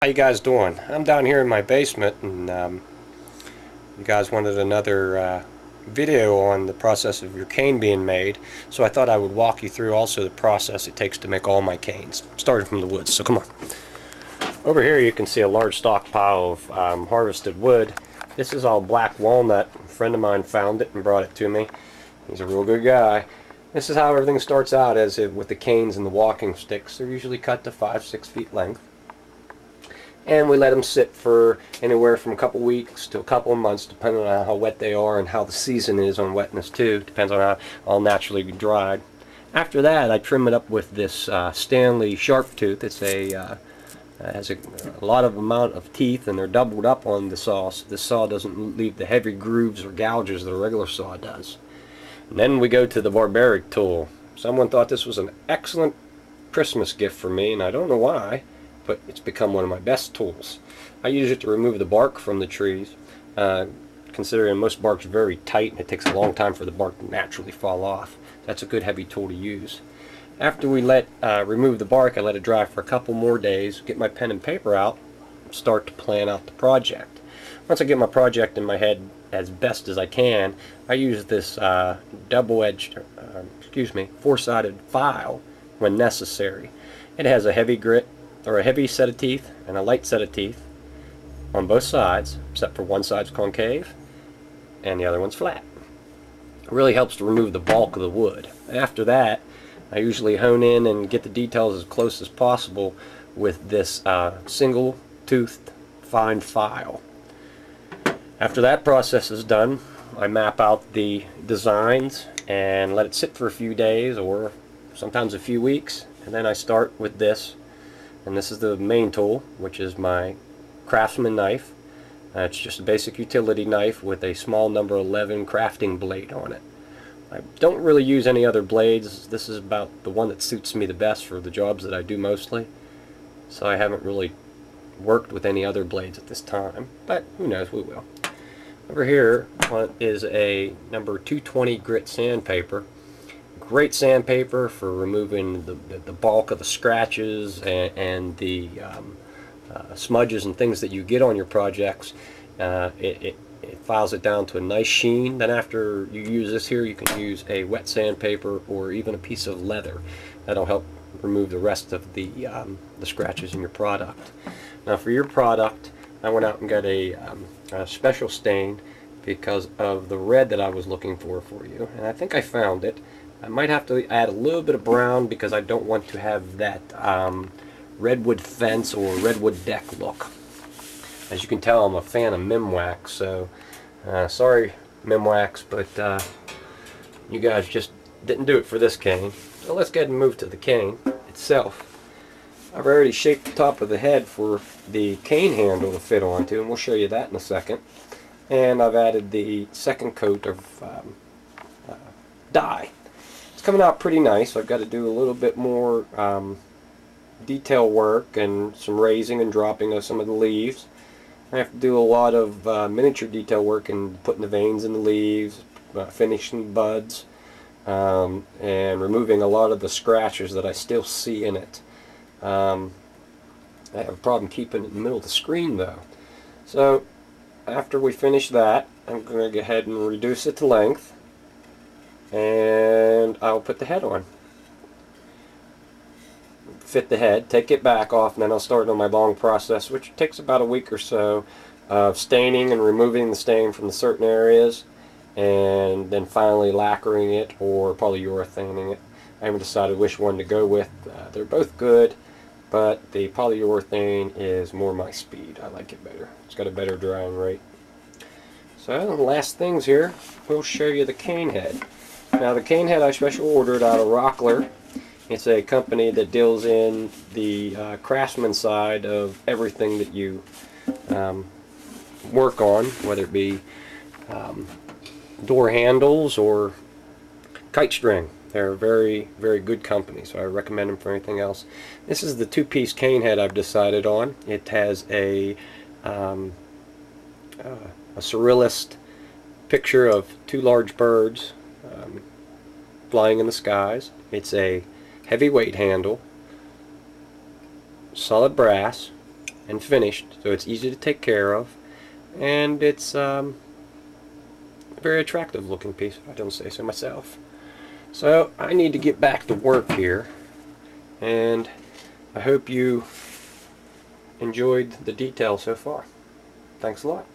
How you guys doing? I'm down here in my basement, and you guys wanted another video on the process of your cane being made, so I thought I would walk you through also the process it takes to make all my canes, starting from the woods. So come on. Over here you can see a large stockpile of harvested wood. This is all black walnut. A friend of mine found it and brought it to me. He's a real good guy. This is how everything starts out, with the canes and the walking sticks. They're usually cut to 5-6 feet length. And we let them sit for anywhere from a couple weeks to a couple of months, depending on how wet they are and how the season is on wetness too. Depends on how all naturally dried. After that, I trim it up with this Stanley sharp tooth. It's has a lot of amount of teeth, and they're doubled up on the saw, so this saw doesn't leave the heavy grooves or gouges that a regular saw does. And then we go to the barbaric tool. Someone thought this was an excellent Christmas gift for me, and I don't know why, but it's become one of my best tools. I use it to remove the bark from the trees, considering most bark's very tight and it takes a long time for the bark to naturally fall off. That's a good heavy tool to use. After we remove the bark, I let it dry for a couple more days, get my pen and paper out, start to plan out the project. Once I get my project in my head as best as I can, I use this four-sided file when necessary. It has a heavy grit, or a heavy set of teeth and a light set of teeth on both sides, except for one side's concave and the other one's flat. It really helps to remove the bulk of the wood. After that, I usually hone in and get the details as close as possible with this single-toothed fine file. After that process is done, I map out the designs and let it sit for a few days or sometimes a few weeks, and then I start with this. And this is the main tool, which is my Craftsman knife. It's just a basic utility knife with a small number 11 crafting blade on it. I don't really use any other blades. This is about the one that suits me the best for the jobs that I do mostly. So I haven't really worked with any other blades at this time, but who knows, we will. Over here is a number 220 grit sandpaper. Great sandpaper for removing the bulk of the scratches and the smudges and things that you get on your projects. It files it down to a nice sheen. Then after you use this here, you can use a wet sandpaper or even a piece of leather. That'll help remove the rest of the scratches in your product. Now for your product, I went out and got a special stain because of the red that I was looking for you, and I think I found it. I might have to add a little bit of brown because I don't want to have that redwood fence or redwood deck look. As you can tell, I'm a fan of Mimwax, so sorry Mimwax, but you guys just didn't do it for this cane. So let's go ahead and move to the cane itself. I've already shaped the top of the head for the cane handle to fit onto, and we'll show you that in a second. And I've added the second coat of dye. It's coming out pretty nice. I've got to do a little bit more detail work and some raising and dropping of some of the leaves. I have to do a lot of miniature detail work and putting the veins in the leaves, finishing the buds, and removing a lot of the scratches that I still see in it. I have a problem keeping it in the middle of the screen though. So after we finish that, I'm going to go ahead and reduce it to length, and I'll put the head on. Fit the head, take it back off, and then I'll start on my long process, which takes about a week or so of staining and removing the stain from the certain areas, and then finally lacquering it or polyurethaning it. I haven't decided which one to go with. They're both good, but the polyurethane is more my speed. I like it better. It's got a better drying rate. So the last things here, we'll show you the cane head. Now the cane head I special ordered out of Rockler. It's a company that deals in the craftsman side of everything that you work on, whether it be door handles or kite string. They're a very, very good company, so I recommend them for anything else. This is the two-piece cane head I've decided on. It has a surrealist picture of two large birds flying in the skies. It's a heavyweight handle, solid brass, and finished, so it's easy to take care of, and it's a very attractive looking piece, if I don't say so myself. So I need to get back to work here, and I hope you enjoyed the detail so far. Thanks a lot.